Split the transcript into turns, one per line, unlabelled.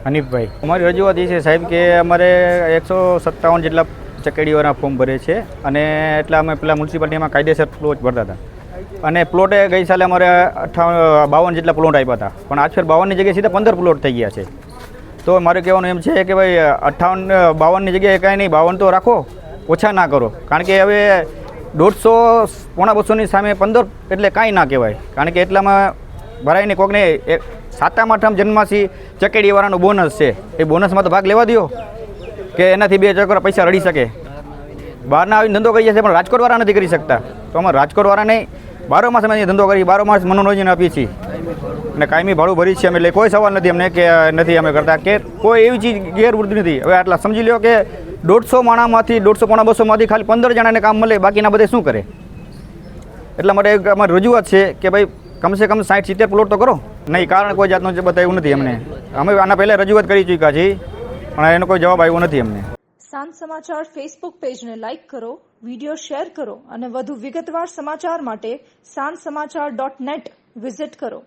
હનીફભાઈ, અમારી રજૂઆત એ છે સાહેબ કે અમારે 157 જેટલા ચકેડીઓના ફોર્મ ભરે છે અને એટલા અમે પેલા મ્યુનિસિપાલિટીમાં કાયદેસર પ્લોટ ભરતા હતા અને પ્લોટે ગઈ સાલે અમારે 52 જેટલા પ્લોટ આપ્યા હતા, પણ આજ ફેર 52ની જગ્યાએ સીધા 15 પ્લોટ થઈ ગયા છે. તો મારે કહેવાનું એમ છે કે ભાઈ 52ની જગ્યાએ કાંઈ નહીં, 52 તો રાખો, ઓછા ના કરો, કારણ કે હવે 150 પોણા 200ની સામે 15 એટલે કાંઈ ના કહેવાય, કારણ કે એટલામાં ભરાઈને કોકને સાતમ આઠમ જન્માસી ચકેડીવાળાનું બોનસ છે, એ બોનસમાં તો ભાગ લેવા દો કે એનાથી 2 છોકરા પૈસા રડી શકે. બહારના આવીને ધંધો કરી જશે પણ રાજકોટવાળા નથી કરી શકતા, તો અમારે રાજકોટવાળાને 12 માસ અમે ધંધો કરી 12 માસ મનોરંજન આપીએ છીએ અને કાયમી ભાડું ભરી છીએ અમે, એટલે કોઈ સવાલ નથી અમને કે નથી અમે કરતા કે કોઈ એવી ચીજ ગેરવૃત્તિ નથી. હવે આટલા સમજી લો કે 150 માણામાંથી 150 પોણા 200માંથી ખાલી 15 જણાને કામ મળે, બાકીના બધે શું કરે? એટલા માટે અમારી રજૂઆત છે કે ભાઈ કમસે કમ 60-70 પ્લોટ તો કરો. નહીં, કારણ કોઈ જાતનું બતાવ્યું નથી અમને. અમે આના પહેલાં રજૂઆત કરી ચૂક્યા છીએ પણ એનો કોઈ જવાબ આવ્યો નથી અમને.
સાંજ સમાચાર ફેસબુક પેજને લાઇક કરો, વિડીયો શેર કરો અને વધુ વિગતવાર સમાચાર માટે sanssamachar.net વિઝિટ કરો.